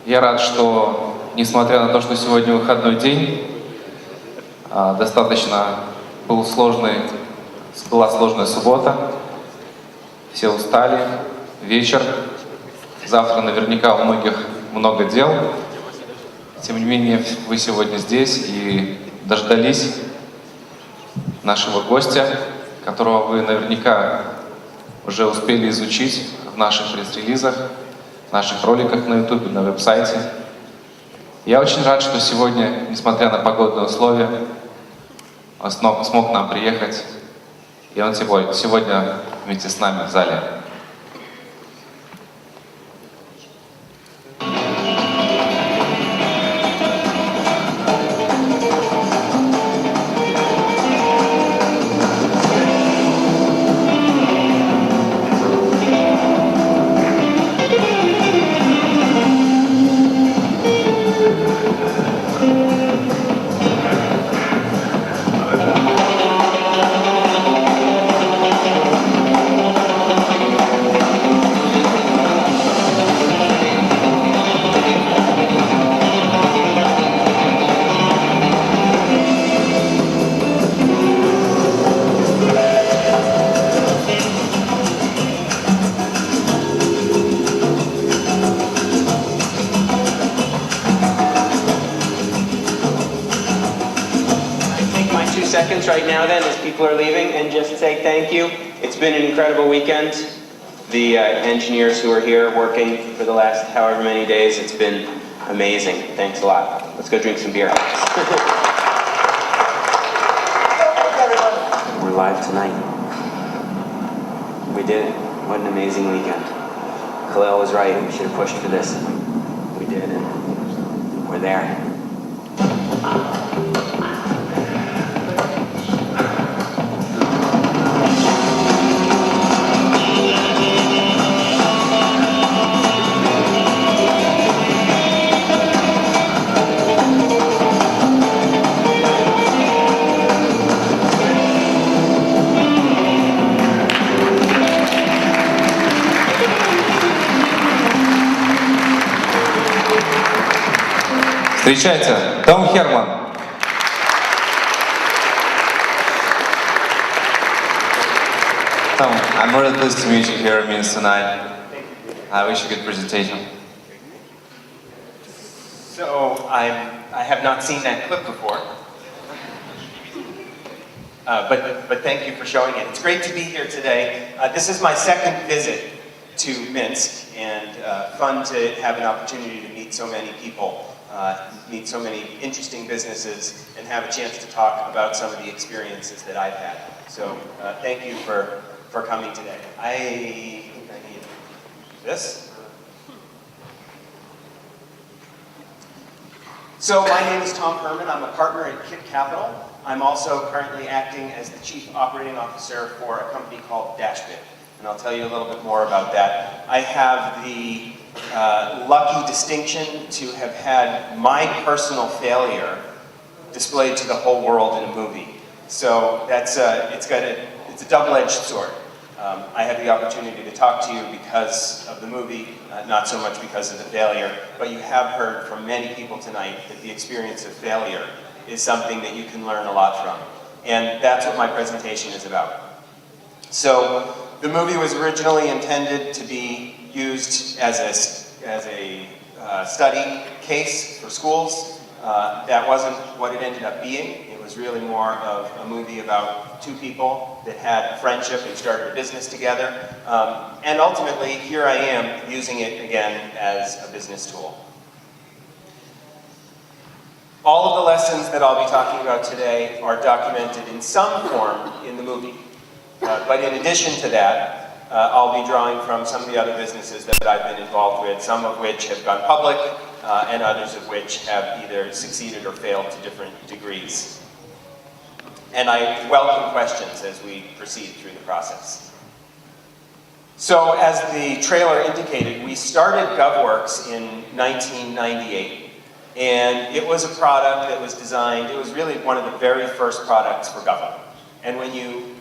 Я рад, что, несмотря на то, что сегодня выходной день, достаточно была сложная суббота, все устали, вечер, завтра наверняка у многих много дел. Тем не менее, вы сегодня здесь и дождались нашего гостя, которого вы наверняка уже успели изучить в наших пресс-релизах, в наших роликах на YouTube, на веб-сайте. Я очень рад, что сегодня, несмотря на погодные условия, он смог к нам приехать, и он сегодня вместе с нами в зале. Right now then, as people are leaving, and just say thank you. It's been an incredible weekend. The engineers who are here working for the last however many days, it's been amazing. Thanks a lot. Let's go drink some beer. We're live tonight. We did it. What an amazing weekend. Khalil was right. We should have pushed for this. We did, and we're there. Встречайте, Том Herman. Tom, I'm really pleased to meet you here at Minsk tonight. I wish you a good presentation. So, I have not seen that clip before. But thank you for showing it. It's great to be here today. This is my second visit to Minsk, and fun to have an opportunity to meet so many people. Meet so many interesting businesses and have a chance to talk about some of the experiences that I've had. So thank you for coming today. I think I need this. So my name is Tom Herman. I'm a partner at Kit Capital. I'm also currently acting as the Chief Operating Officer for a company called Dashbit. And I'll tell you a little bit more about that. I have the lucky distinction to have had my personal failure displayed to the whole world in a movie. So that's it's a double-edged sword. I have the opportunity to talk to you because of the movie, not so much because of the failure, but you have heard from many people tonight that the experience of failure is something that you can learn a lot from. And that's what my presentation is about. So the movie was originally intended to be used as a study case for schools. That wasn't what it ended up being. It was really more of a movie about two people that had a friendship and started a business together. And ultimately, here I am using it again as a business tool. All of the lessons that I'll be talking about today are documented in some form in the movie. But in addition to that, I'll be drawing from some of the other businesses that I've been involved with, some of which have gone public, and others of which have either succeeded or failed to different degrees. And I welcome questions as we proceed through the process. So, as the trailer indicated, we started GovWorks in 1998. And it was a product that was designed, it was really one of the very first products for government. And when you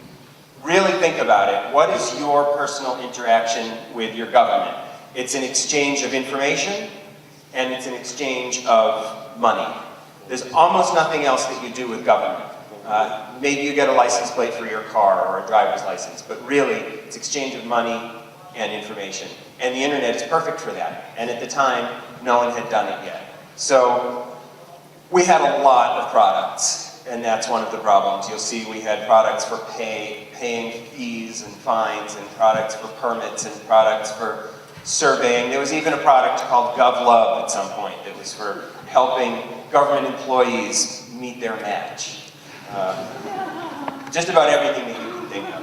really think about it, what is your personal interaction with your government? It's an exchange of information and it's an exchange of money. There's almost nothing else that you do with government. Maybe you get a license plate for your car or a driver's license, but really it's exchange of money and information. And the internet is perfect for that. And at the time, no one had done it yet. So we had a lot of products, and that's one of the problems. You'll see we had products for paying fees and fines, and products for permits, and products for surveying. There was even a product called GovLove at some point that was for helping government employees meet their match. Just about everything that you can think of.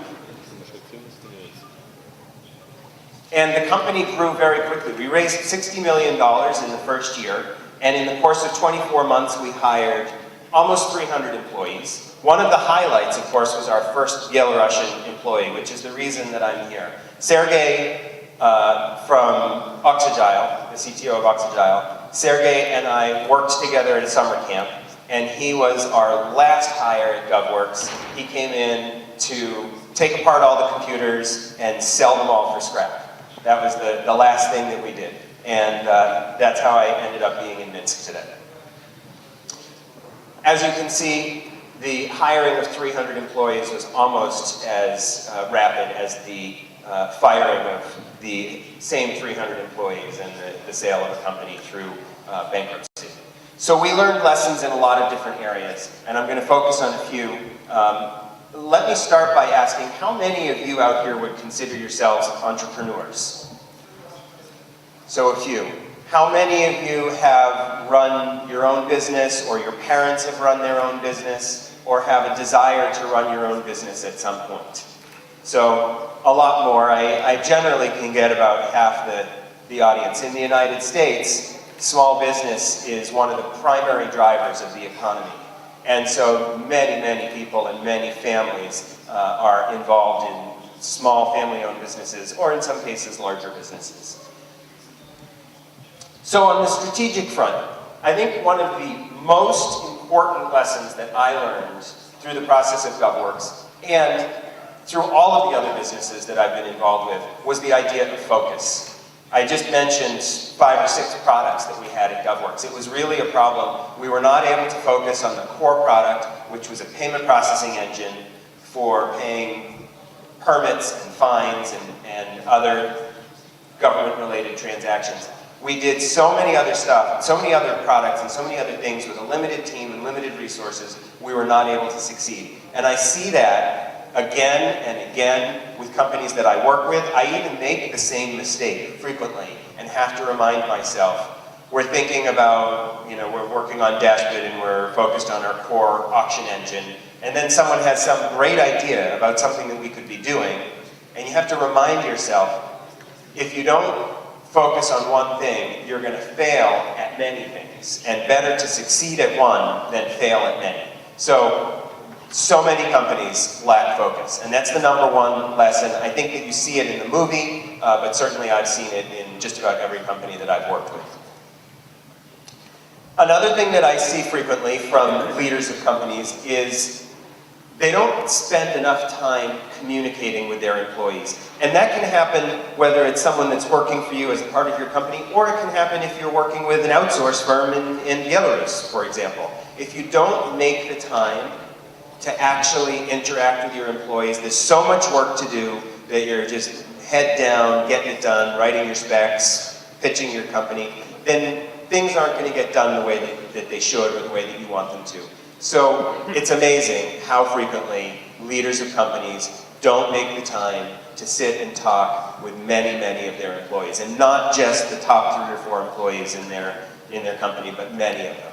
And the company grew very quickly. We raised $60 million in the first year, and in the course of 24 months we hired almost 300 employees. One of the highlights, of course, was our first Belarusian employee, which is the reason that I'm here. Sergey from Oxygile, the CTO of Oxygile, Sergey and I worked together at a summer camp, and he was our last hire at GovWorks. He came in to take apart all the computers and sell them all for scrap. That was the last thing that we did. And that's how I ended up being in Minsk today. As you can see, the hiring of 300 employees was almost as rapid as the firing of the same 300 employees and the sale of a company through bankruptcy. So we learned lessons in a lot of different areas, and I'm going to focus on a few. Let me start by asking, how many of you out here would consider yourselves entrepreneurs? So a few. How many of you have run your own business, or your parents have run their own business, or have a desire to run your own business at some point? So a lot more. I generally can get about half the audience. In the United States, small business is one of the primary drivers of the economy. And so many, many people and many families are involved in small family-owned businesses, or in some cases, larger businesses. So on the strategic front, I think one of the most important lessons that I learned through the process of GovWorks, and through all of the other businesses that I've been involved with, was the idea of focus. I just mentioned 5 or 6 products that we had at GovWorks. It was really a problem. We were not able to focus on the core product, which was a payment processing engine for paying permits and fines and other government-related transactions. We did so many other stuff, so many other products, and so many other things with a limited team and limited resources, we were not able to succeed. And I see that again and again with companies that I work with. I even make the same mistake frequently and have to remind myself, we're thinking about, we're working on Dashbid and we're focused on our core auction engine, and then someone has some great idea about something that we could be doing, and you have to remind yourself, if you don't focus on one thing, you're going to fail at many things, and better to succeed at one than fail at many. So many companies lack focus, and that's the #1 lesson. I think that you see it in the movie, but certainly I've seen it in just about every company that I've worked with. Another thing that I see frequently from leaders of companies is they don't spend enough time communicating with their employees. And that can happen whether it's someone that's working for you as a part of your company, or it can happen if you're working with an outsource firm in Belarus, for example. If you don't make the time to actually interact with your employees, there's so much work to do that you're just head down, getting it done, writing your specs, pitching your company, then things aren't going to get done the way that they should, or the way that you want them to. So it's amazing how frequently leaders of companies don't make the time to sit and talk with many, many of their employees, and not just the top 3 or 4 employees in their company, but many of them.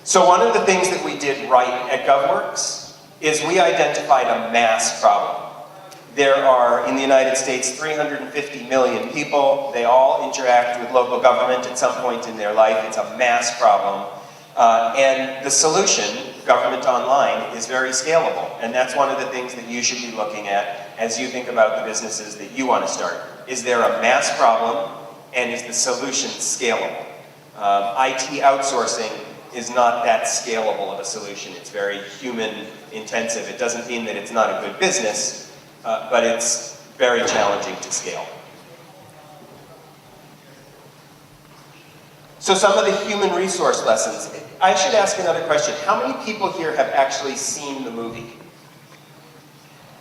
So one of the things that we did right at GovWorks is we identified a mass problem. There are, in the United States, 350 million people. They all interact with local government at some point in their life. It's a mass problem. And the solution, Government Online, is very scalable. And that's one of the things that you should be looking at as you think about the businesses that you want to start. Is there a mass problem, and is the solution scalable? IT outsourcing is not that scalable of a solution. It's very human intensive. It doesn't mean that it's not a good business, but it's very challenging to scale. So some of the human resource lessons. I should ask another question. How many people here have actually seen the movie?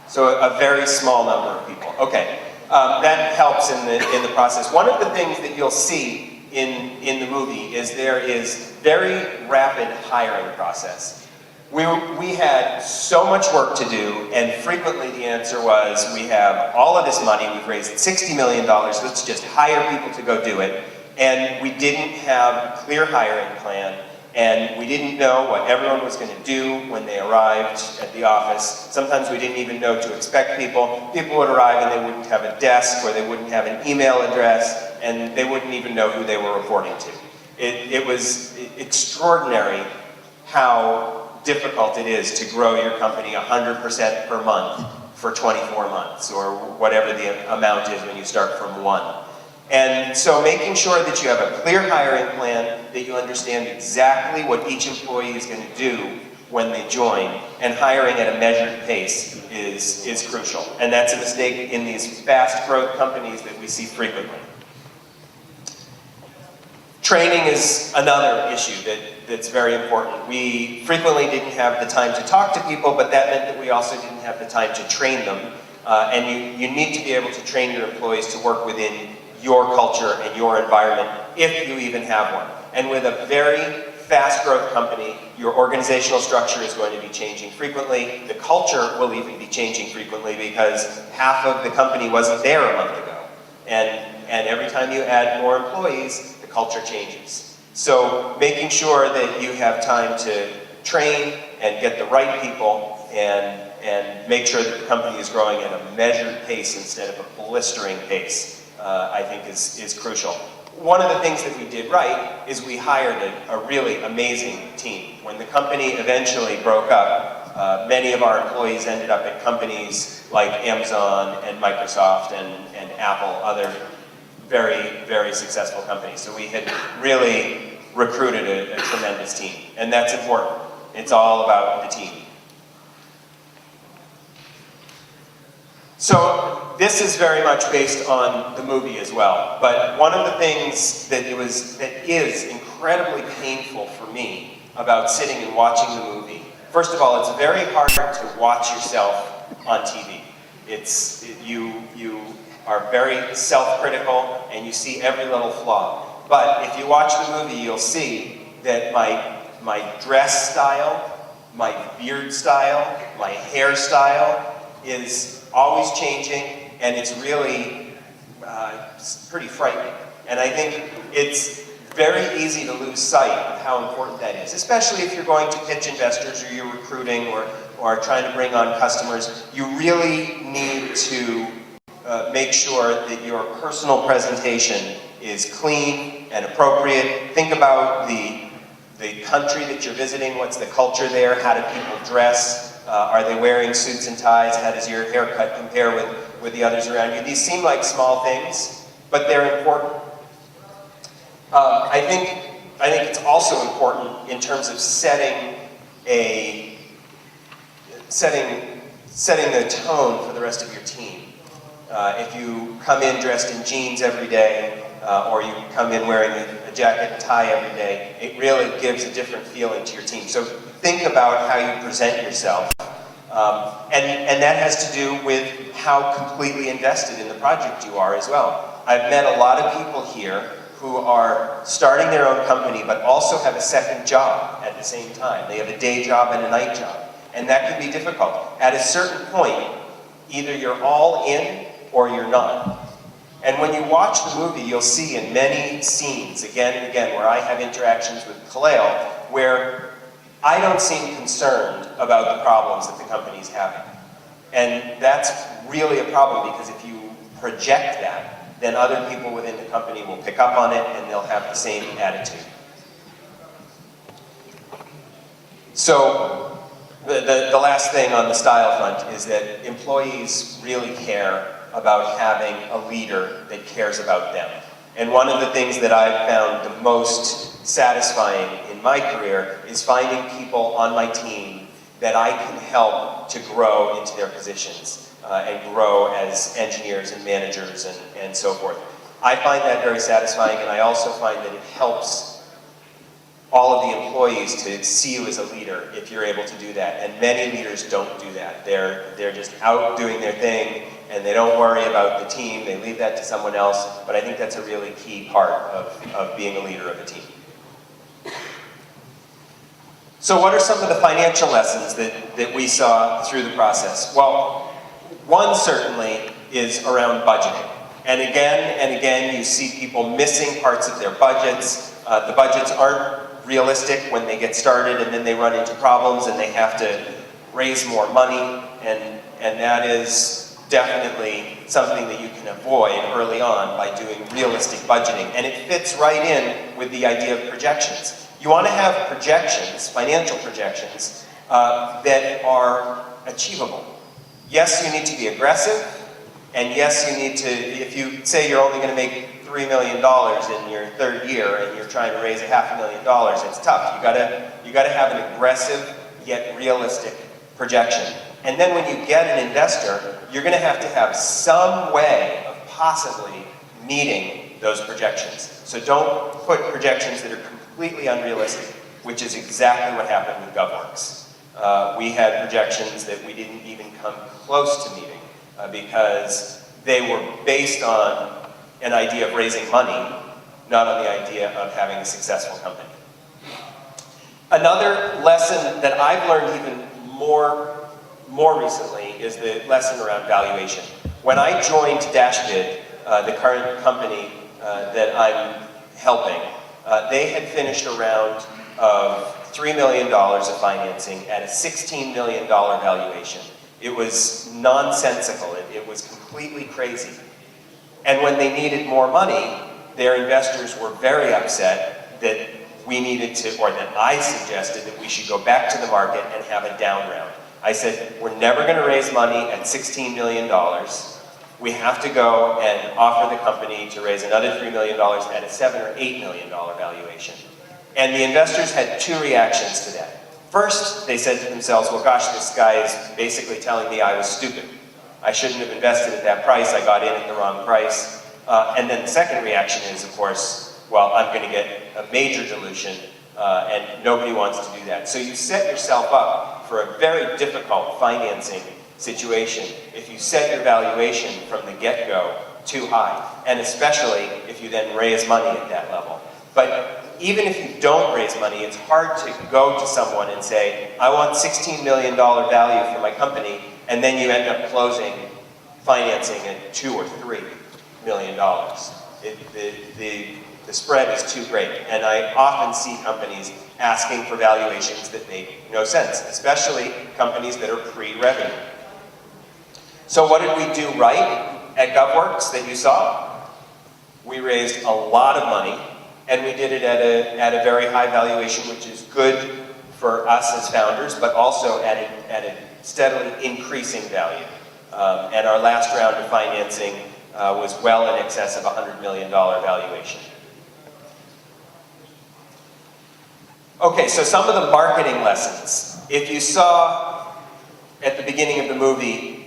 So a very small number of people. Okay, that helps in the process. One of the things that you'll see in the movie is there is very rapid hiring process. We had so much work to do, and frequently the answer was, we have all of this money, we've raised $60 million, let's just hire people to go do it. And we didn't have a clear hiring plan, and we didn't know what everyone was going to do when they arrived at the office. Sometimes we didn't even know to expect people. People would arrive and they wouldn't have a desk, or they wouldn't have an email address, and they wouldn't even know who they were reporting to. It was extraordinary how difficult it is to grow your company 100% per month for 24 months, or whatever the amount is when you start from 1. And so making sure that you have a clear hiring plan, that you understand exactly what each employee is going to do when they join, and hiring at a measured pace is crucial. And that's a mistake in these fast growth companies that we see frequently. Training is another issue that's very important. We frequently didn't have the time to talk to people, but that meant that we also didn't have the time to train them. And you need to be able to train your employees to work within your culture and your environment, if you even have one. And with a very fast growth company, your organizational structure is going to be changing frequently. The culture will even be changing frequently, because half of the company wasn't there a month ago. And every time you add more employees, the culture changes. So making sure that you have time to train and get the right people, and make sure that the company is growing at a measured pace instead of a blistering pace, I think is crucial. One of the things that we did right is we hired a really amazing team. When the company eventually broke up, many of our employees ended up at companies like Amazon and Microsoft and Apple, other very, very successful companies. So we had really recruited a tremendous team, and that's important. It's all about the team. So this is very much based on the movie as well. But one of the things that is incredibly painful for me about sitting and watching the movie, first of all, it's very hard to watch yourself on TV. You are very self-critical, and you see every little flaw. But if you watch the movie, you'll see that my dress style, my beard style, my hairstyle is always changing, and it's really pretty frightening. And I think it's very easy to lose sight of how important that is, especially if you're going to pitch investors, or you're recruiting, or trying to bring on customers. You really need to make sure that your personal presentation is clean and appropriate. Think about the country that you're visiting. What's the culture there? How do people dress? Are they wearing suits and ties? How does your haircut compare with the others around you? These seem like small things, but they're important. I think it's also important in terms of setting the tone for the rest of your team. If you come in dressed in jeans every day, or you come in wearing a jacket and tie every day, it really gives a different feeling to your team. So think about how you present yourself. And that has to do with how completely invested in the project you are as well. I've met a lot of people here who are starting their own company, but also have a second job at the same time. They have a day job and a night job. And that can be difficult. At a certain point, either you're all in or you're not. And when you watch the movie, you'll see in many scenes, again and again, where I have interactions with Kaleo, where I don't seem concerned about the problems that the company's having. And that's really a problem, because if you project that, then other people within the company will pick up on it, and they'll have the same attitude. So the last thing on the style front is that employees really care about having a leader that cares about them. And one of the things that I've found the most satisfying in my career is finding people on my team that I can help to grow into their positions and grow as engineers and managers and so forth. I find that very satisfying, and I also find that it helps all of the employees to see you as a leader if you're able to do that. And many leaders don't do that. They're just out doing their thing and they don't worry about the team. They leave that to someone else. But I think that's a really key part of being a leader of a team. So what are some of the financial lessons that we saw through the process? Well, one certainly is around budgeting. And again, you see people missing parts of their budgets. The budgets aren't realistic when they get started, and then they run into problems and they have to raise more money, and that is definitely something that you can avoid early on by doing realistic budgeting. And it fits right in with the idea of projections. You want to have projections, financial projections, that are achievable. Yes, you need to be aggressive, and yes, you need to, if you say you're only going to make $3 million in your third year and you're trying to raise $500,000, it's tough. You gotta have an aggressive yet realistic projection. And then when you get an investor, you're gonna have some way of possibly meeting those projections. So don't put projections that are completely unrealistic, which is exactly what happened with GovWorks. We had projections that we didn't even come close to meeting because they were based on an idea of raising money, not on the idea of having a successful company. Another lesson that I've learned even more recently is the lesson around valuation. When I joined Dashbid, the current company that I'm helping, they had finished a round of $3 million of financing at a $16 million valuation. It was nonsensical. It was completely crazy. And when they needed more money, their investors were very upset that we needed to, or that I suggested that we should go back to the market and have a down round. I said, we're never going to raise money at $16 million. We have to go and offer the company to raise another $3 million at a $7 or $8 million valuation. And the investors had two reactions to that. First, they said to themselves, well, gosh, this guy is basically telling me I was stupid. I shouldn't have invested at that price. I got in at the wrong price. And then the second reaction is, of course, well, I'm going to get a major dilution, and nobody wants to do that. So you set yourself up for a very difficult financing situation if you set your valuation from the get-go too high, and especially if you then raise money at that level. But even if you don't raise money, it's hard to go to someone and say, I want $16 million value for my company, and then you end up closing financing at $2 or $3 million. The spread is too great, and I often see companies asking for valuations that make no sense, especially companies that are pre-revenue. So what did we do right at GovWorks that you saw? We raised a lot of money, and we did it at a very high valuation, which is good for us as founders, but also at a steadily increasing value. And our last round of financing was well in excess of $100 million valuation. Okay, so some of the marketing lessons. If you saw at the beginning of the movie,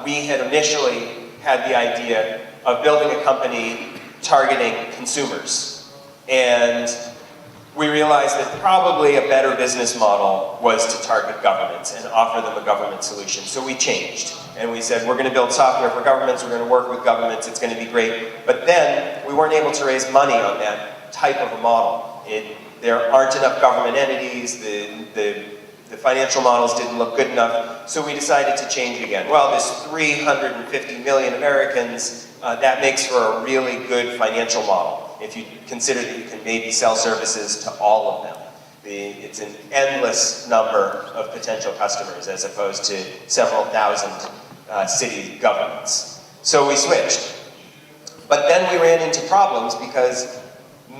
we had initially had the idea of building a company targeting consumers. And we realized that probably a better business model was to target governments and offer them a government solution. So we changed. And we said, we're going to build software for governments, we're going to work with governments, it's going to be great. But then, we weren't able to raise money on that type of a model. There aren't enough government entities, the financial models didn't look good enough, so we decided to change again. Well, there's 350 million Americans, that makes for a really good financial model, if you consider that you can maybe sell services to all of them. It's an endless number of potential customers as opposed to several thousand city governments. So we switched. But then we ran into problems because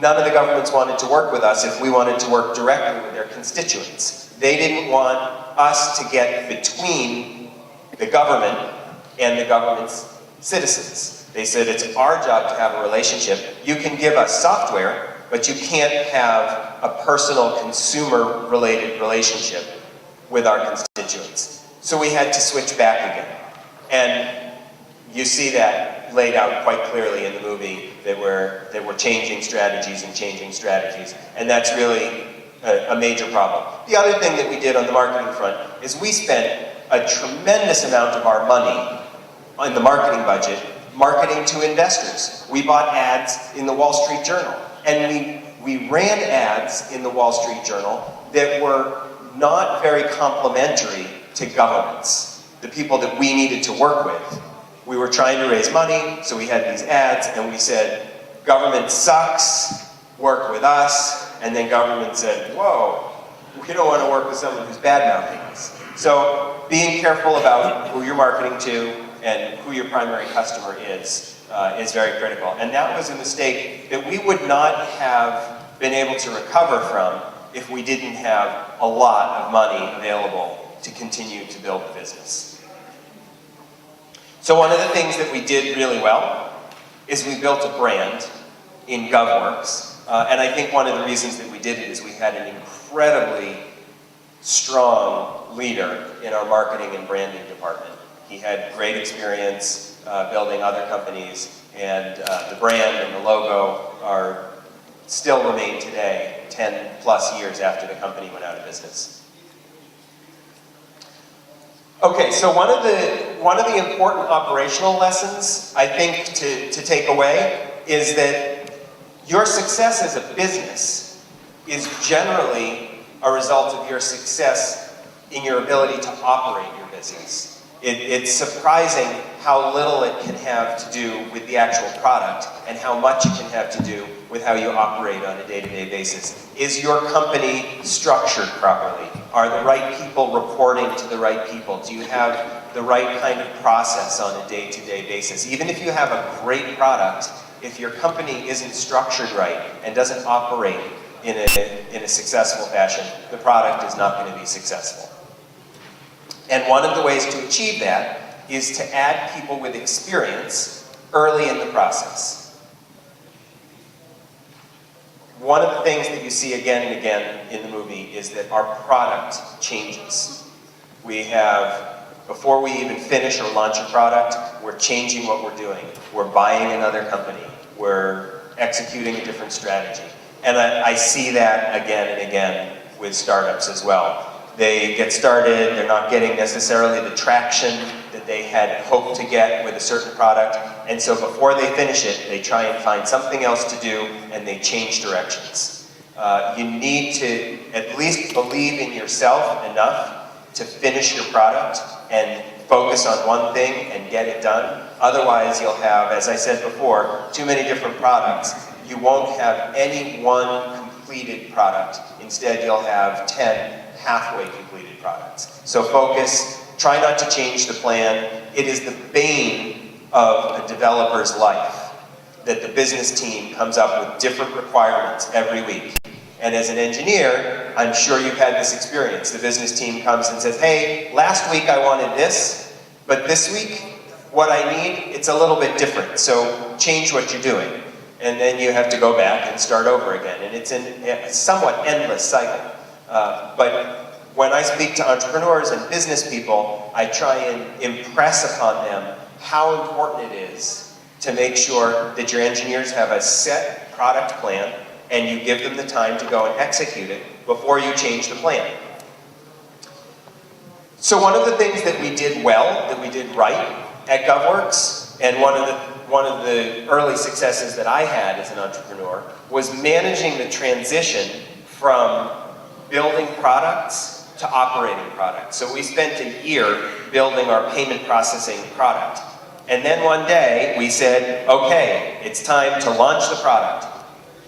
none of the governments wanted to work with us if we wanted to work directly with their constituents. They didn't want us to get between the government and the government's citizens. They said it's our job to have a relationship. You can give us software, but you can't have a personal consumer-related relationship with our constituents. So we had to switch back again. And you see that laid out quite clearly in the movie that we're changing strategies and changing strategies. And that's really a major problem. The other thing that we did on the marketing front is we spent a tremendous amount of our money in the marketing budget marketing to investors. We bought ads in the Wall Street Journal, and we ran ads in the Wall Street Journal that were not very complimentary to governments, the people that we needed to work with. We were trying to raise money, so we had these ads, and we said, government sucks, work with us, and then government said, whoa, we don't want to work with someone who's bad-mouthing us. So being careful about who you're marketing to and who your primary customer is very critical. And that was a mistake that we would not have been able to recover from if we didn't have a lot of money available to continue to build the business. So one of the things that we did really well is we built a brand in GovWorks. And I think one of the reasons that we did it is we had an incredibly strong leader in our marketing and branding department. He had great experience building other companies, and the brand and the logo still remain today, 10 plus years after the company went out of business. Okay, so one of the important operational lessons I think to take away is that your success as a business is generally a result of your success in your ability to operate your business. It's surprising how little it can have to do with the actual product and how much it can have to do with how you operate on a day-to-day basis. Is your company structured properly? Are the right people reporting to the right people? Do you have the right kind of process on a day-to-day basis? Even if you have a great product, if your company isn't structured right and doesn't operate in a successful fashion, the product is not going to be successful. And one of the ways to achieve that is to add people with experience early in the process. One of the things that you see again and again in the movie is that our product changes. We have, before we even finish or launch a product, we're changing what we're doing. We're buying another company. We're executing a different strategy. And I see that again and again with startups as well. They get started, they're not getting necessarily the traction that they had hoped to get with a certain product, and so before they finish it, they try and find something else to do, and they change directions. You need to at least believe in yourself enough to finish your product and focus on one thing and get it done. Otherwise, you'll have, as I said before, too many different products. You won't have any one completed product. Instead, you'll have 10 halfway completed products. So focus, try not to change the plan. It is the bane of a developer's life that the business team comes up with different requirements every week. And as an engineer, I'm sure you've had this experience. The business team comes and says, hey, last week I wanted this, but this week, what I need, it's a little bit different, so change what you're doing. And then you have to go back and start over again. And it's a somewhat endless cycle. But when I speak to entrepreneurs and business people, I try and impress upon them how important it is to make sure that your engineers have a set product plan and you give them the time to go and execute it before you change the plan. So one of the things that we did well, that we did right at GovWorks, and one of the early successes that I had as an entrepreneur, was managing the transition from building products to operating products. So we spent a year building our payment processing product. And then one day we said, okay, it's time to launch the product.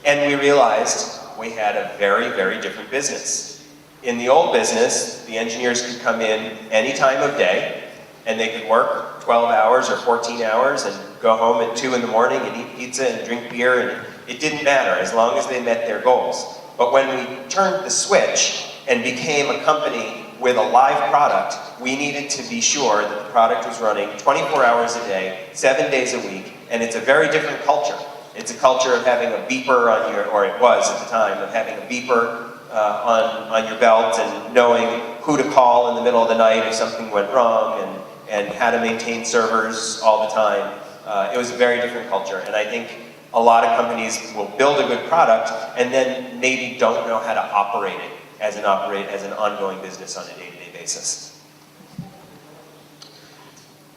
And we realized we had a very, very different business. In the old business, the engineers could come in any time of day, and they could work 12 hours or 14 hours and go home at 2 in the morning and eat pizza and drink beer, and it didn't matter as long as they met their goals. But when we turned the switch and became a company with a live product, we needed to be sure that the product was running 24 hours a day, 7 days a week, and it's a very different culture. It's a culture of having a beeper on your, or it was at the time, of having a beeper on your belt and knowing who to call in the middle of the night if something went wrong, and how to maintain servers all the time. It was a very different culture, and I think a lot of companies will build a good product and then maybe don't know how to operate it as an ongoing business on a day-to-day basis.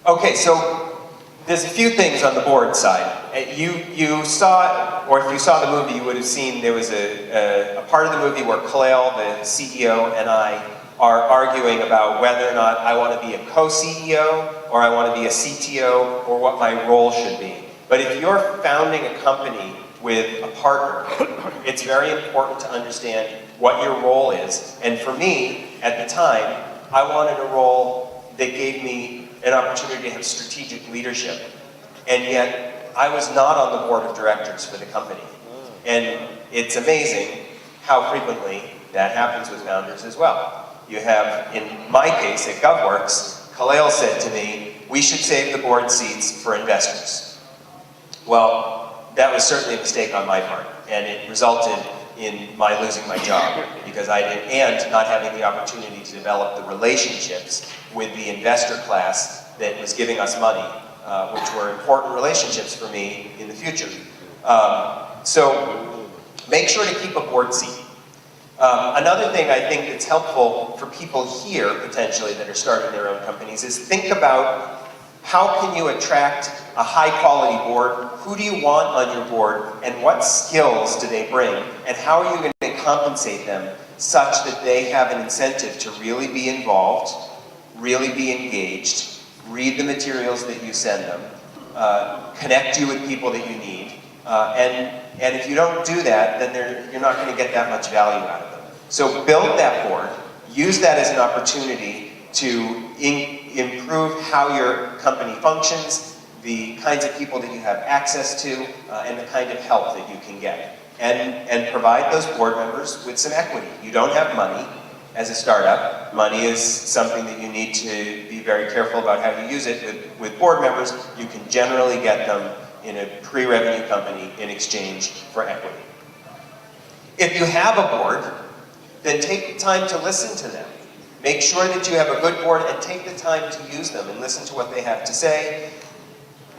Okay, so there's a few things on the board side. You saw, or if you saw the movie, you would have seen there was a part of the movie where Khalil, the CEO, and I are arguing about whether or not I want to be a co-CEO or I want to be a CTO or what my role should be. But if you're founding a company with a partner, it's very important to understand what your role is. And for me, at the time, I wanted a role that gave me an opportunity to have strategic leadership. And yet, I was not on the board of directors for the company. And it's amazing how frequently that happens with founders as well. You have, in my case, at GovWorks, Khalil said to me, we should save the board seats for investors. Well, that was certainly a mistake on my part, and it resulted in my losing my job because and not having the opportunity to develop the relationships with the investor class that was giving us money, which were important relationships for me in the future. So make sure to keep a board seat. Another thing I think that's helpful for people here, potentially, that are starting their own companies is think about how can you attract a high-quality board, who do you want on your board, and what skills do they bring, and how are you going to compensate them such that they have an incentive to really be involved, really be engaged, read the materials that you send them, connect you with people that you need, and if you don't do that, then you're not going to get that much value out of them. So build that board, use that as an opportunity to improve how your company functions, the kinds of people that you have access to, and the kind of help that you can get. And provide those board members with some equity. You don't have money as a startup. Money is something that you need to be very careful about how you use it. With board members, you can generally get them in a pre-revenue company in exchange for equity. If you have a board, then take the time to listen to them. Make sure that you have a good board and take the time to use them and listen to what they have to say.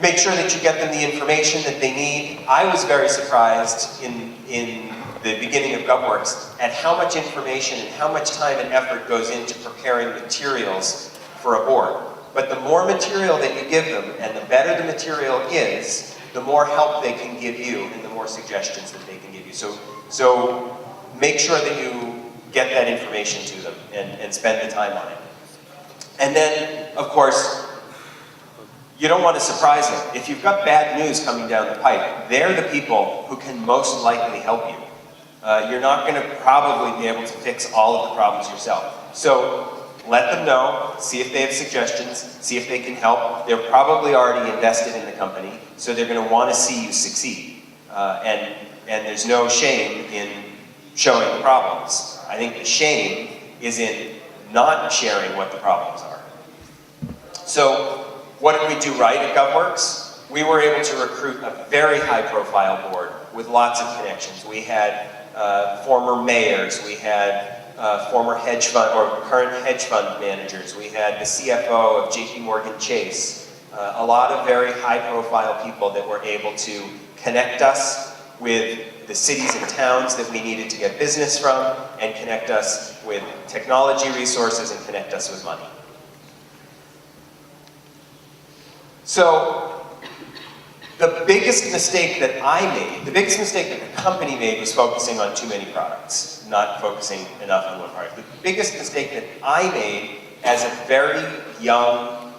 Make sure that you get them the information that they need. I was very surprised in the beginning of GovWorks at how much information and how much time and effort goes into preparing materials for a board. But the more material that you give them and the better the material is, the more help they can give you and the more suggestions that they can give you. So make sure that you get that information to them and spend the time on it. And then, of course, you don't want to surprise them. If you've got bad news coming down the pipe, they're the people who can most likely help you. You're not going to probably be able to fix all of the problems yourself. So let them know, see if they have suggestions, see if they can help. They're probably already invested in the company, so they're going to want to see you succeed. And there's no shame in showing the problems. I think the shame is in not sharing what the problems are. So what did we do right at GovWorks? We were able to recruit a very high-profile board with lots of connections. We had former mayors, we had former hedge fund or current hedge fund managers, we had the CFO of JP Morgan Chase, a lot of very high-profile people that were able to connect us with the cities and towns that we needed to get business from, and connect us with technology resources, and connect us with money. So, the biggest mistake that I made, the biggest mistake that the company made was focusing on too many products, not focusing enough on one product. The biggest mistake that I made as a very young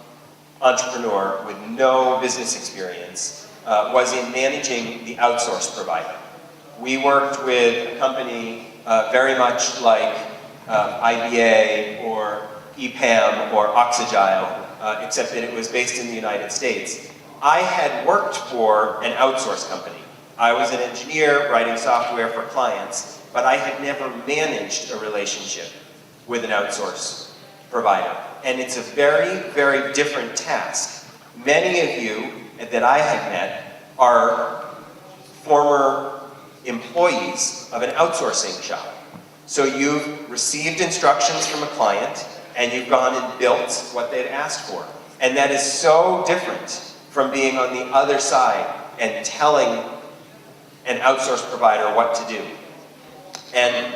entrepreneur with no business experience was in managing the outsource provider. We worked with a company very much like IBA or EPAM or Oxygile, except that it was based in the United States. I had worked for an outsource company. I was an engineer writing software for clients, but I had never managed a relationship with an outsource provider. And it's a very, very different task. Many of you that I have met are former employees of an outsourcing shop. So you've received instructions from a client and you've gone and built what they'd asked for. And that is so different from being on the other side and telling an outsourced provider what to do. And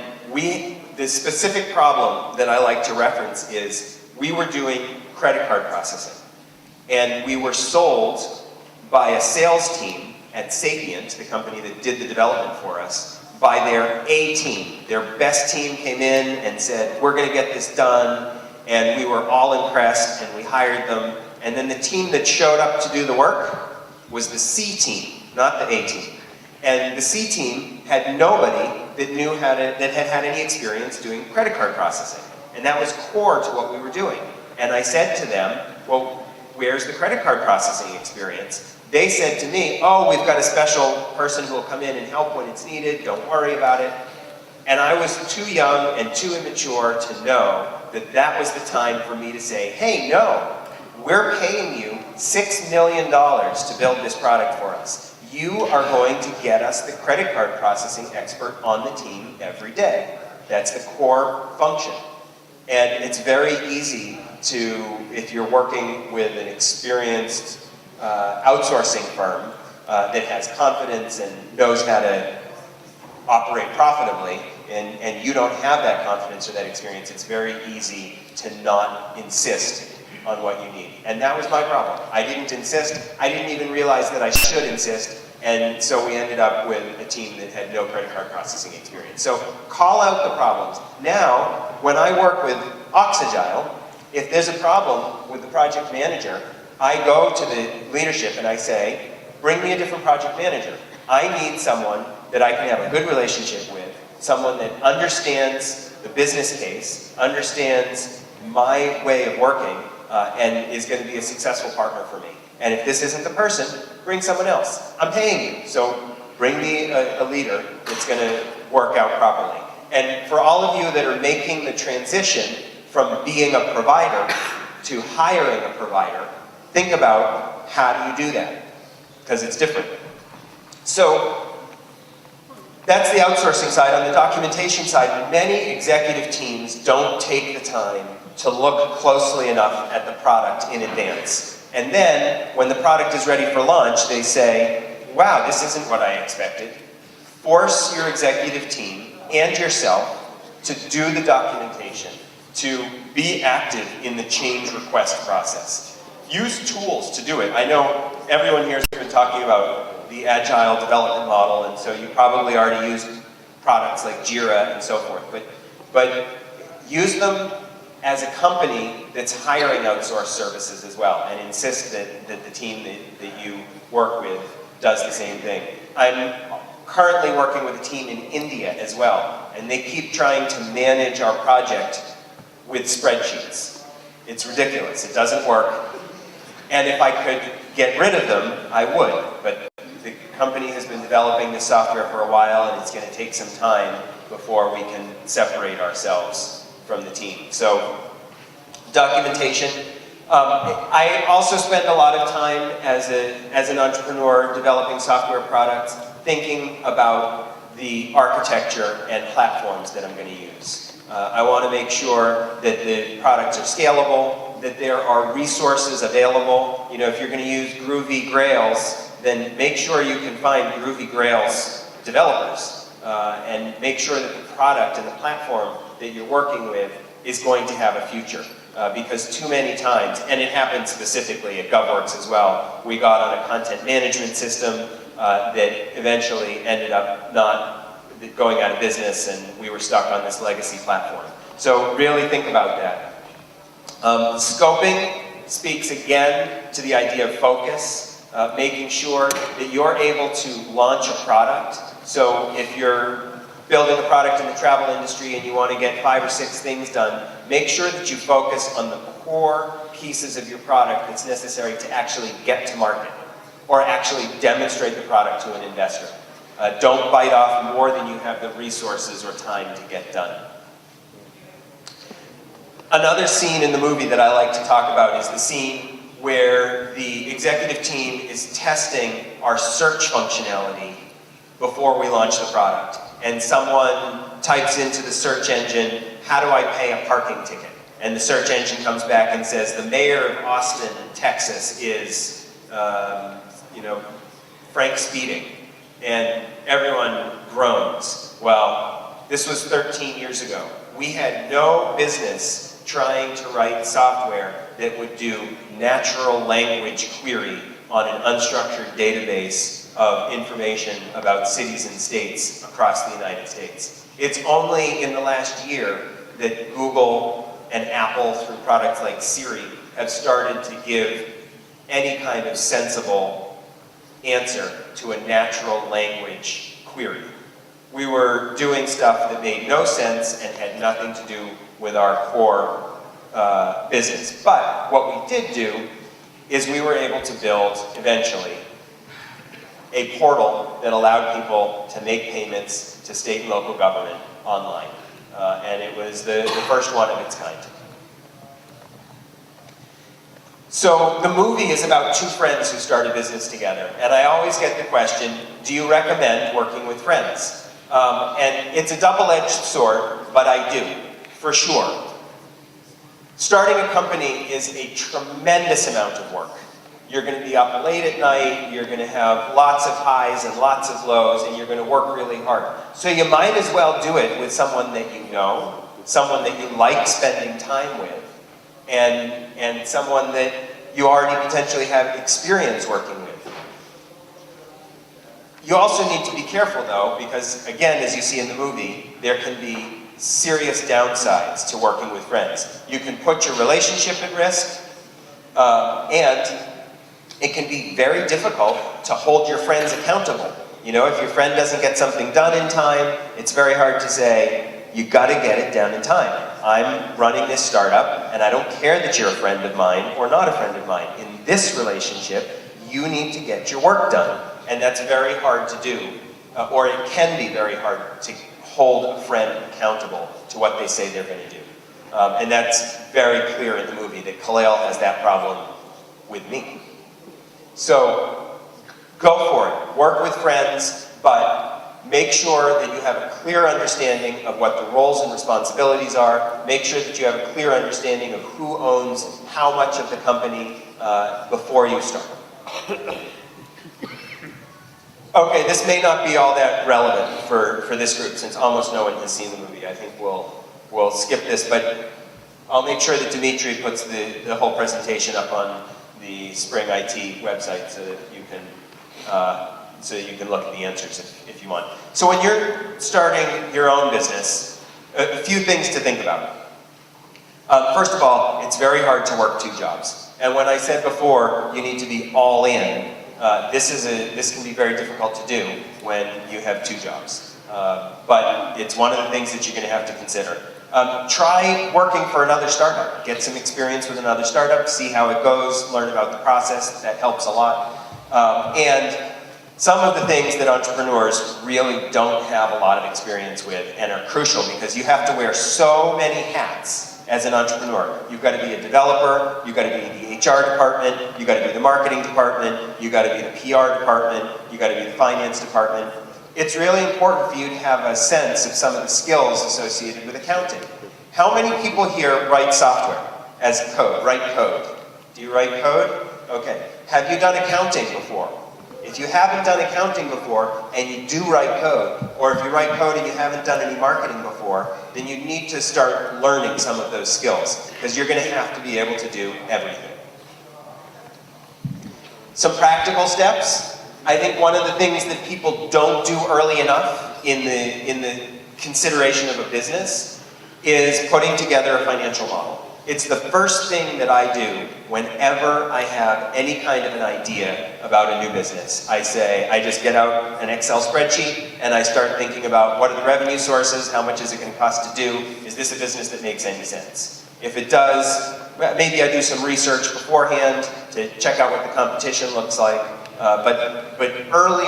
the specific problem that I like to reference is we were doing credit card processing. And we were sold by a sales team at Sapient, the company that did the development for us, by their A team. Their best team came in and said, we're going to get this done. And we were all impressed and we hired them. And then the team that showed up to do the work was the C team, not the A team. And the C team had nobody that knew that had had any experience doing credit card processing. And that was core to what we were doing. And I said to them, well, where's the credit card processing experience? They said to me, oh, we've got a special person who will come in and help when it's needed, don't worry about it. And I was too young and too immature to know that that was the time for me to say, hey, no, we're paying you $6 million to build this product for us. You are going to get us the credit card processing expert on the team every day. That's the core function. And it's very easy to, if you're working with an experienced outsourcing firm that has confidence and knows how to operate profitably, and you don't have that confidence or that experience, it's very easy to not insist on what you need. And that was my problem. I didn't insist. I didn't even realize that I should insist. And so we ended up with a team that had no credit card processing experience. So call out the problems. Now, when I work with Oxagile, if there's a problem with the project manager, I go to the leadership and I say, bring me a different project manager. I need someone that I can have a good relationship with, someone that understands the business case, understands my way of working, and is going to be a successful partner for me. And if this isn't the person, bring someone else. I'm paying you, so bring me a leader that's going to work out properly. And for all of you that are making the transition from being a provider to hiring a provider, think about how do you do that? Because it's different. So that's the outsourcing side. On the documentation side, many executive teams don't take the time to look closely enough at the product in advance. And then, when the product is ready for launch, they say, wow, this isn't what I expected. Force your executive team and yourself to do the documentation, to be active in the change request process. Use tools to do it. I know everyone here has been talking about the agile development model, and so you probably already use products like Jira and so forth, but use them as a company that's hiring outsourced services as well, and insist that the team that you work with does the same thing. I'm currently working with a team in India as well, and they keep trying to manage our project with spreadsheets. It's ridiculous, it doesn't work. And if I could get rid of them, I would, but the company has been developing this software for a while, and it's going to take some time before we can separate ourselves from the team. So, documentation. I also spend a lot of time as an entrepreneur developing software products, thinking about the architecture and platforms that I'm going to use. I want to make sure that the products are scalable, that there are resources available. You know, if you're going to use Groovy Grails, then make sure you can find Groovy Grails developers, and make sure that the product and the platform that you're working with is going to have a future. Because too many times, and it happened specifically at GovWorks as well, we got on a content management system that eventually ended up not going out of business, and we were stuck on this legacy platform. So really think about that. Scoping speaks again to the idea of focus, making sure that you're able to launch a product. So if you're building a product in the travel industry and you want to get 5 or 6 things done, make sure that you focus on the core pieces of your product that's necessary to actually get to market, or actually demonstrate the product to an investor. Don't bite off more than you have the resources or time to get done. Another scene in the movie that I like to talk about is the scene where the executive team is testing our search functionality before we launch the product. And someone types into the search engine, how do I pay a parking ticket? And the search engine comes back and says, the mayor of Austin, Texas is, Frank Speeding. And everyone groans. Well, this was 13 years ago. We had no business trying to write software that would do natural language query on an unstructured database of information about cities and states across the United States. It's only in the last year that Google and Apple, through products like Siri, have started to give any kind of sensible answer to a natural language query. We were doing stuff that made no sense and had nothing to do with our core business. But what we did do is we were able to build, eventually, a portal that allowed people to make payments to state and local government online. And it was the first one of its kind. So the movie is about two friends who start a business together. And I always get the question, do you recommend working with friends? And it's a double-edged sword, but I do, for sure. Starting a company is a tremendous amount of work. You're going to be up late at night, you're going to have lots of highs and lots of lows, and you're going to work really hard. So you might as well do it with someone that you know, someone that you like spending time with, and someone that you already potentially have experience working with. You also need to be careful though, because again, as you see in the movie, there can be serious downsides to working with friends. You can put your relationship at risk, and it can be very difficult to hold your friends accountable. You know, if your friend doesn't get something done in time, it's very hard to say, you gotta get it done in time. I'm running this startup, and I don't care that you're a friend of mine or not a friend of mine. In this relationship, you need to get your work done. And that's very hard to do, or it can be very hard to hold a friend accountable to what they say they're going to do. And that's very clear in the movie that Khalil has that problem with me. So go for it. Work with friends, but make sure that you have a clear understanding of what the roles and responsibilities are. Make sure that you have a clear understanding of who owns how much of the company before you start. Okay, this may not be all that relevant for this group since almost no one has seen the movie. I think we'll skip this, but I'll make sure that Dimitri puts the whole presentation up on the Spring IT website so that you can look at the answers if you want. So when you're starting your own business, a few things to think about. First of all, it's very hard to work two jobs. And when I said before, you need to be all in, this can be very difficult to do when you have two jobs. But it's one of the things that you're going to have to consider. Try working for another startup. Get some experience with another startup, see how it goes, learn about the process. That helps a lot. And some of the things that entrepreneurs really don't have a lot of experience with and are crucial because you have to wear so many hats as an entrepreneur. You've got to be a developer, you've got to be in the HR department, you've got to be the marketing department, you've got to be the PR department, you've got to be the finance department. It's really important for you to have a sense of some of the skills associated with accounting. How many people here write software as code, write code? Do you write code? Okay. Have you done accounting before? If you haven't done accounting before and you do write code, or if you write code and you haven't done any marketing before, then you need to start learning some of those skills because you're going to have to be able to do everything. Some practical steps. I think one of the things that people don't do early enough in the consideration of a business is putting together a financial model. It's the first thing that I do whenever I have any kind of an idea about a new business. I just get out an Excel spreadsheet and I start thinking about what are the revenue sources, how much is it going to cost to do, is this a business that makes any sense? If it does, maybe I do some research beforehand to check out what the competition looks like. But early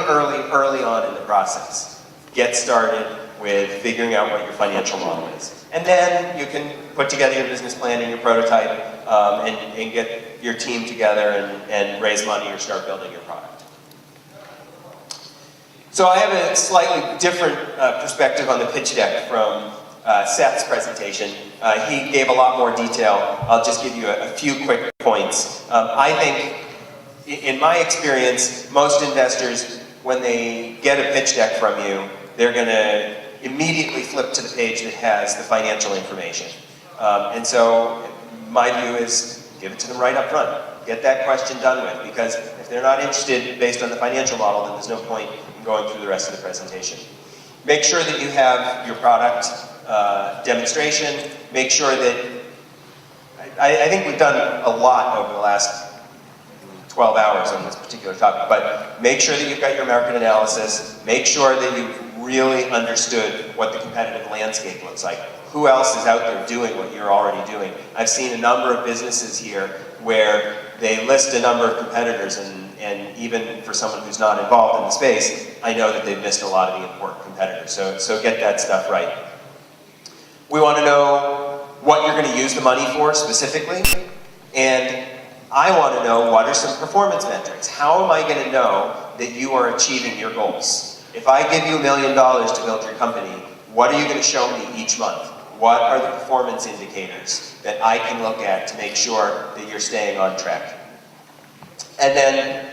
on in the process, get started with figuring out what your financial model is. And then you can put together your business plan and your prototype and get your team together and raise money or start building your product. So I have a slightly different perspective on the pitch deck from Seth's presentation. He gave a lot more detail. I'll just give you a few quick points. I think, in my experience, most investors when they get a pitch deck from you, they're going to immediately flip to the page that has the financial information. And so my view is give it to them right up front. Get that question done with, because if they're not interested based on the financial model, then there's no point in going through the rest of the presentation. Make sure that you have your product demonstration. Make sure that, I think we've done a lot over the last 12 hours on this particular topic, but make sure that you've got your market analysis. Make sure that you've really understood what the competitive landscape looks like. Who else is out there doing what you're already doing? I've seen a number of businesses here where they list a number of competitors, and even for someone who's not involved in the space, I know that they've missed a lot of the important competitors. So get that stuff right. We want to know what you're going to use the money for specifically, and I want to know what are some performance metrics. How am I going to know that you are achieving your goals? If I give you $1 million to build your company, what are you going to show me each month? What are the performance indicators that I can look at to make sure that you're staying on track? And then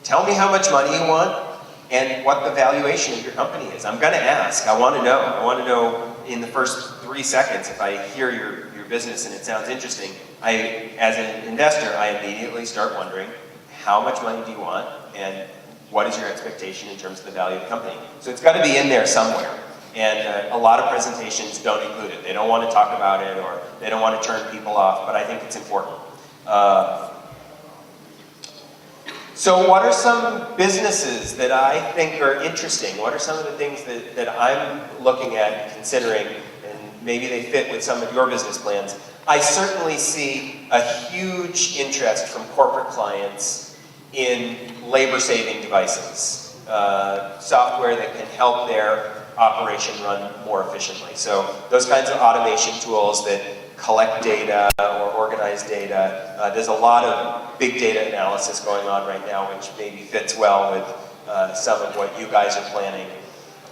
tell me how much money you want and what the valuation of your company is. I'm going to ask. I want to know. I want to know in the first 3 seconds if I hear your business and it sounds interesting. As an investor, I immediately start wondering, how much money do you want and what is your expectation in terms of the value of the company? So it's got to be in there somewhere. And a lot of presentations don't include it. They don't want to talk about it, or they don't want to turn people off, but I think it's important. So what are some businesses that I think are interesting? What are some of the things that I'm looking at and considering, and maybe they fit with some of your business plans? I certainly see a huge interest from corporate clients in labor-saving devices, software that can help their operation run more efficiently. So those kinds of automation tools that collect data or organize data. There's a lot of big data analysis going on right now, which maybe fits well with some of what you guys are planning.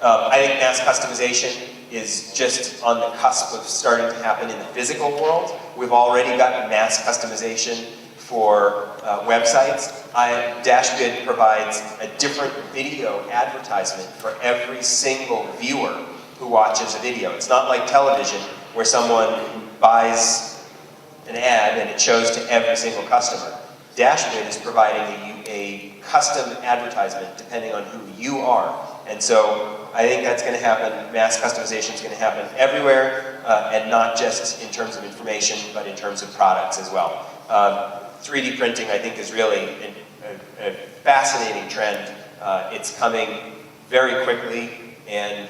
I think mass customization is just on the cusp of starting to happen in the physical world. We've already got mass customization for websites. Dashbid provides a different video advertisement for every single viewer who watches a video. It's not like television where someone buys an ad and it shows to every single customer. Dashbid is providing a custom advertisement depending on who you are. And so I think that's going to happen, mass customization is going to happen everywhere, and not just in terms of information, but in terms of products as well. 3D printing, I think, is really a fascinating trend. It's coming very quickly, and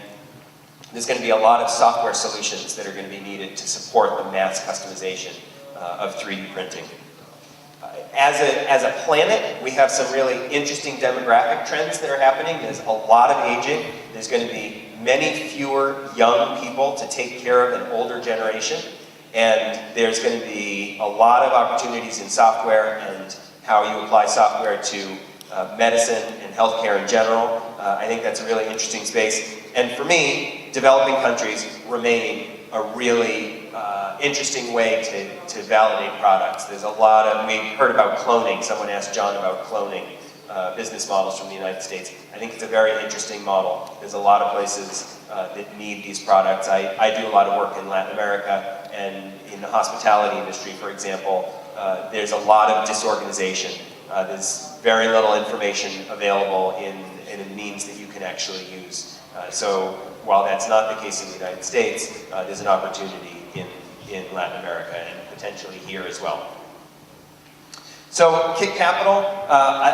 there's going to be a lot of software solutions that are going to be needed to support the mass customization of 3D printing. As a planet, we have some really interesting demographic trends that are happening. There's a lot of aging. There's going to be many fewer young people to take care of an older generation. And there's going to be a lot of opportunities in software and how you apply software to medicine and healthcare in general. I think that's a really interesting space. And for me, developing countries remain a really interesting way to validate products. There's a lot of, we heard about cloning. Someone asked John about cloning business models from the United States. I think it's a very interesting model. There's a lot of places that need these products. I do a lot of work in Latin America, and in the hospitality industry, for example, there's a lot of disorganization. There's very little information available in a means that you can actually use. So while that's not the case in the United States, there's an opportunity in Latin America and potentially here as well. So kick capital.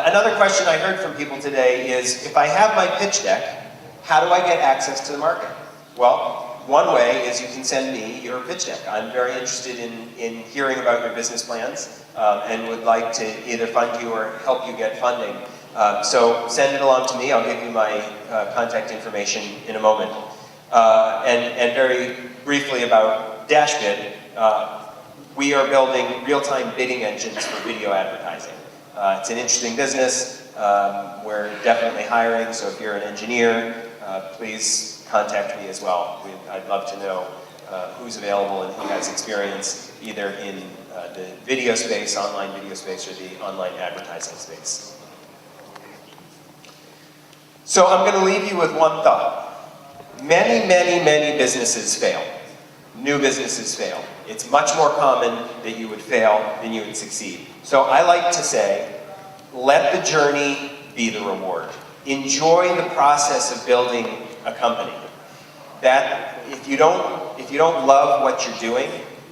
Another question I heard from people today is, if I have my pitch deck, how do I get access to the market? Well, one way is you can send me your pitch deck. I'm very interested in hearing about your business plans and would like to either fund you or help you get funding. So send it along to me. I'll give you my contact information in a moment. And very briefly about Dashbid, we are building real-time bidding engines for video advertising. It's an interesting business. We're definitely hiring, so if you're an engineer, please contact me as well. I'd love to know who's available and who has experience either in the video space, online video space, or the online advertising space. So I'm going to leave you with one thought. Many, many, many businesses fail. New businesses fail. It's much more common that you would fail than you would succeed. So I like to say, let the journey be the reward. Enjoy the process of building a company. That if you don't love what you're doing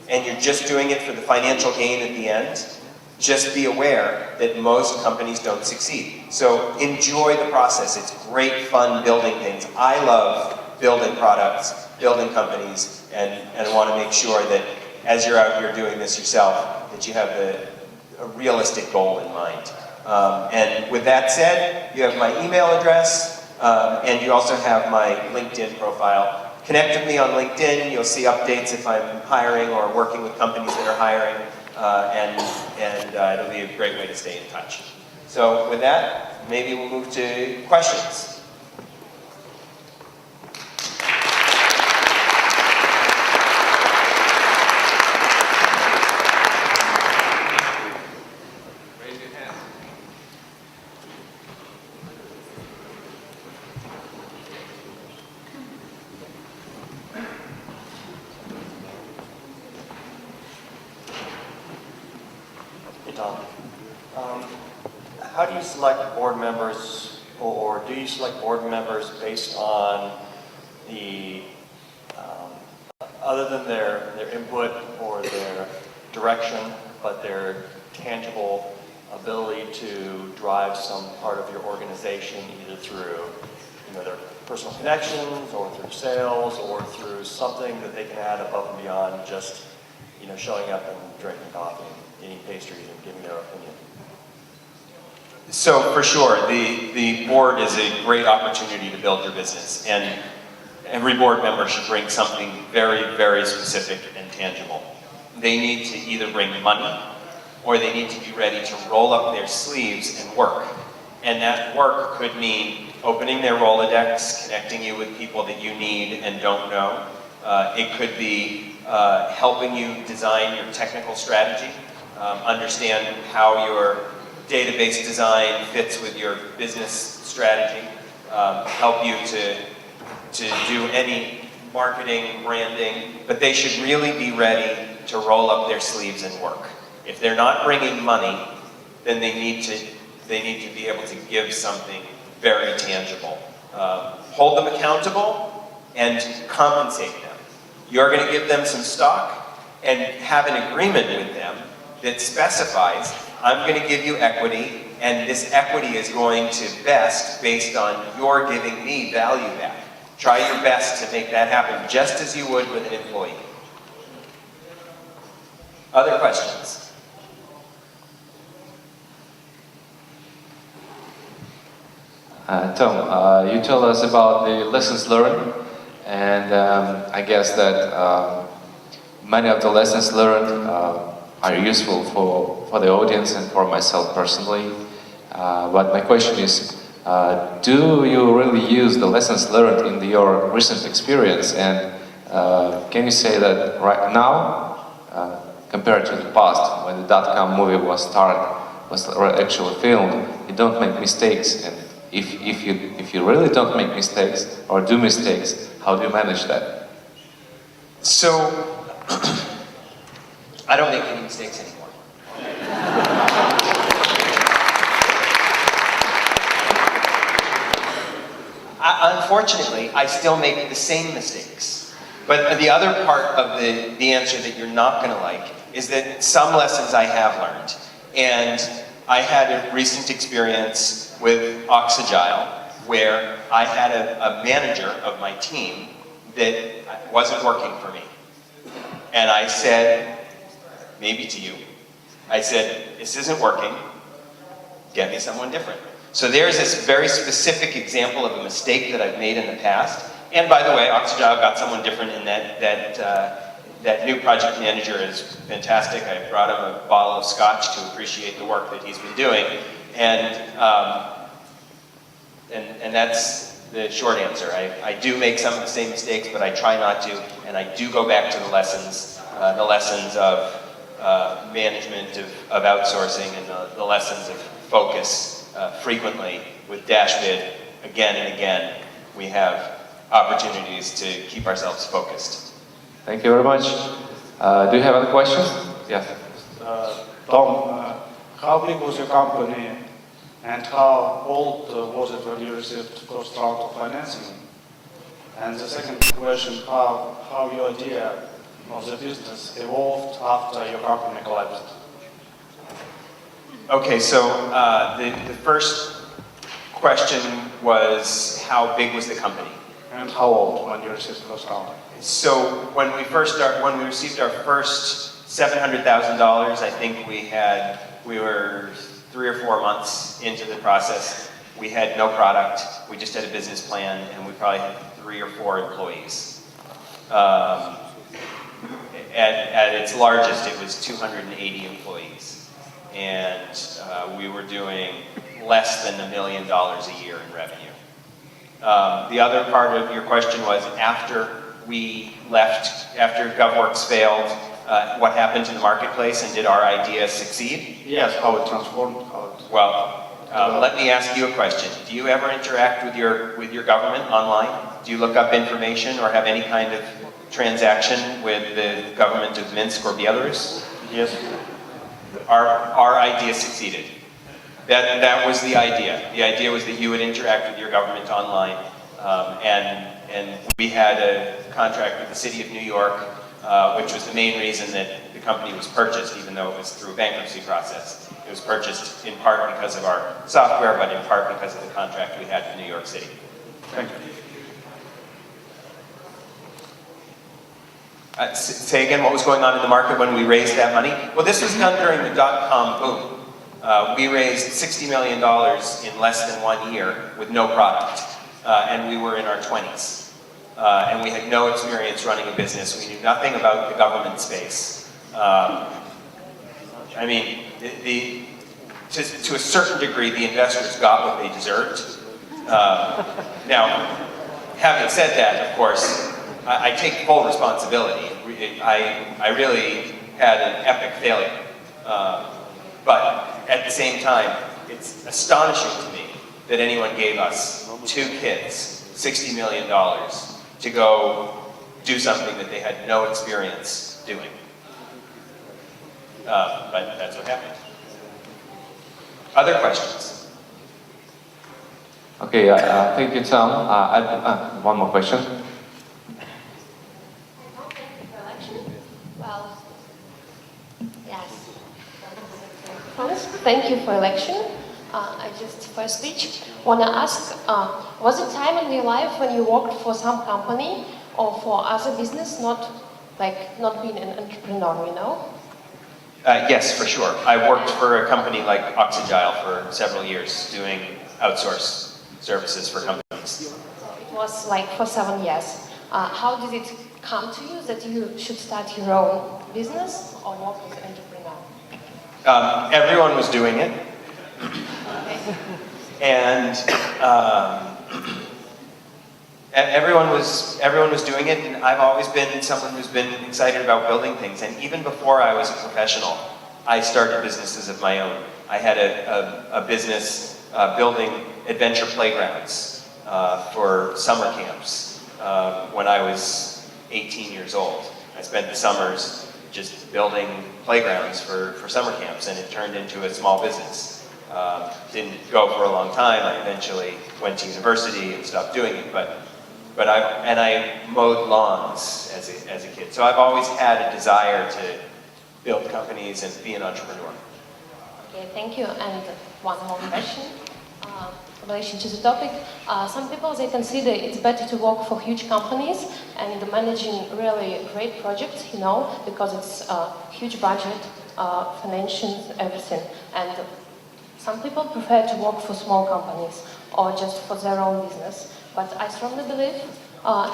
and you're just doing it for the financial gain at the end, just be aware that most companies don't succeed. So enjoy the process. It's great fun building things. I love building products, building companies, and want to make sure that as you're out here doing this yourself, that you have a realistic goal in mind. And with that said, you have my email address, and you also have my LinkedIn profile. Connect with me on LinkedIn. You'll see updates if I'm hiring or working with companies that are hiring, and it'll be a great way to stay in touch. So with that, maybe we'll move to questions. How do you select board members, or do you select board members based on the, other than their input or their direction, but their tangible ability to drive some part of your organization, either through their personal connections, or through sales, or through something that they can add above and beyond just showing up and drinking coffee, eating pastries, and giving their opinion? So for sure, the board is a great opportunity to build your business, and every board member should bring something very, very specific and tangible. They need to either bring money, or they need to be ready to roll up their sleeves and work. And that work could mean opening their Rolodex, connecting you with people that you need and don't know. It could be helping you design your technical strategy, understand how your database design fits with your business strategy, help you to do any marketing, branding, but they should really be ready to roll up their sleeves and work. If they're not bringing money, then they need to be able to give something very tangible. Hold them accountable and compensate them. You're going to give them some stock and have an agreement with them that specifies, I'm going to give you equity, and this equity is going to vest based on your giving me value back. Try your best to make that happen, just as you would with an employee. Other questions? Tom, you told us about the lessons learned, and I guess that many of the lessons learned are useful for the audience and for myself personally. But my question is, do you really use the lessons learned in your recent experience? And can you say that right now, compared to the past, when the .com movie was actually filmed, you don't make mistakes? And if you really don't make mistakes or do mistakes, how do you manage that? So, I don't make any mistakes anymore. Unfortunately, I still make the same mistakes. But the other part of the answer that you're not going to like is that some lessons I have learned. And I had a recent experience with Oxygile where I had a manager of my team that wasn't working for me. And I said, maybe to you, I said, this isn't working, get me someone different. So there's this very specific example of a mistake that I've made in the past. And by the way, Oxygile got someone different, and that new project manager is fantastic. I brought him a bottle of scotch to appreciate the work that he's been doing. And that's the short answer. I do make some of the same mistakes, but I try not to, and I do go back to the lessons of management, of outsourcing, and the lessons of focus frequently with Dashbid again and again, we have opportunities to keep ourselves focused. Thank you very much. Do you have other questions? Yes. Tom, how big was your company and how old was it when you received the first round of financing? And the second question, how your idea of the business evolved after your company collapsed? Okay, so the first question was how big was the company? And how old when you received the first round? So when we received our first $700,000, I think we were 3 or 4 months into the process. We had no product. We just had a business plan, and we probably had 3 or 4 employees. At its largest, it was 280 employees, and we were doing less than $1 million a year in revenue. The other part of your question was after we left, after GovWorks failed, what happened to the marketplace and did our idea succeed? Yes, how it transformed, Well, let me ask you a question. Do you ever interact with your government online? Do you look up information or have any kind of transaction with the government of Minsk or Belarus? Yes. Our idea succeeded. That was the idea. The idea was that you would interact with your government online, and we had a contract with the City of New York, which was the main reason that the company was purchased, even though it was through a bankruptcy process. It was purchased in part because of our software, but in part because of the contract we had with New York City. Thank you. Say again, what was going on in the market when we raised that money? Well, this was done during the dot-com boom. We raised $60 million in less than 1 year with no product, and we were in our 20s. And we had no experience running a business. We knew nothing about the government space. I mean, to a certain degree, the investors got what they deserved. Now, having said that, of course, I take full responsibility. I really had an epic failure. But at the same time, it's astonishing to me that anyone gave us 2 kids $60 million to go do something that they had no experience doing. But that's what happened. Other questions? Okay, thank you, Tom. One more question. Well, yes. First, thank you for election. I just firstly want to ask, was it time in your life when you worked for some company or for other business, not being an entrepreneur, you know? Yes, for sure. I worked for a company like Oxygile for several years doing outsource services for companies. It was like for 7 years. How did it come to you that you should start your own business or work as an entrepreneur? Everyone was doing it. Okay. And everyone was doing it, and I've always been someone who's been excited about building things. And even before I was a professional, I started businesses of my own. I had a business building adventure playgrounds for summer camps when I was 18 years old. I spent the summers just building playgrounds for summer camps, and it turned into a small business. Didn't go for a long time. I eventually went to university and stopped doing it, but I mowed lawns as a kid. So I've always had a desire to build companies and be an entrepreneur. Okay, thank you. And one more question in relation to the topic. Some people, they consider it's better to work for huge companies and managing really great projects, you know, because it's a huge budget, financials, everything. And some people prefer to work for small companies or just for their own business. But I strongly believe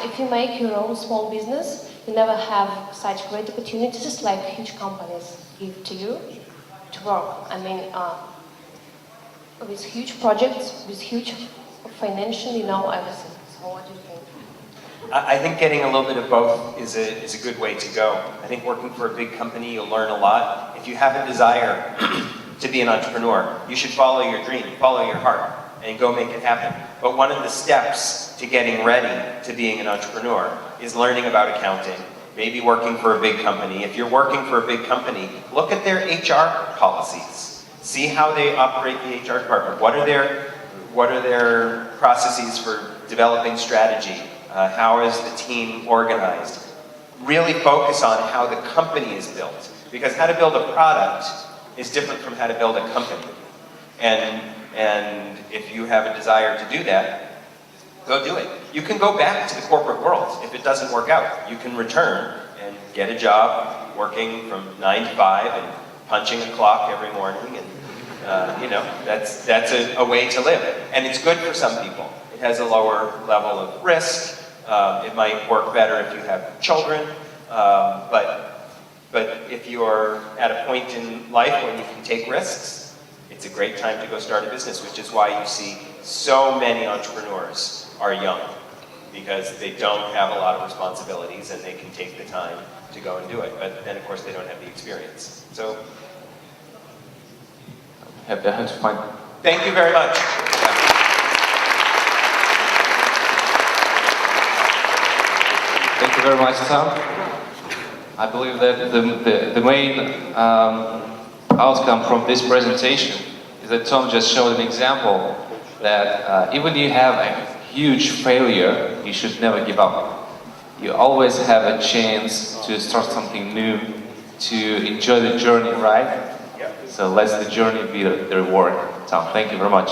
if you make your own small business, you never have such great opportunities like huge companies give to you to work. I mean, with huge projects, with huge financial, you know, everything. So what do you think? I think getting a little bit of both is a good way to go. I think working for a big company, you'll learn a lot. If you have a desire to be an entrepreneur, you should follow your dream, follow your heart. and go make it happen. But one of the steps to getting ready to being an entrepreneur is learning about accounting, maybe working for a big company. If you're working for a big company, look at their HR policies. See how they operate the HR department. What are their processes for developing strategy? How is the team organized? Really focus on how the company is built. Because how to build a product is different from how to build a company. And if you have a desire to do that, go do it. You can go back to the corporate world if it doesn't work out. You can return and get a job working from 9 to 5 and punching a clock every morning, and you know, that's a way to live. And it's good for some people. It has a lower level of risk. It might work better if you have children, but if you're at a point in life when you can take risks, it's a great time to go start a business, which is why you see so many entrepreneurs are young, because they don't have a lot of responsibilities and they can take the time to go and do it. But then, of course, they don't have the experience. So, Happy to find. thank you very much. Thank you very much, Tom. I believe that the main outcome from this presentation is that Tom just showed an example that even if you have a huge failure, you should never give up. You always have a chance to start something new, to enjoy the journey, right? So let the journey be the reward. Tom, thank you very much.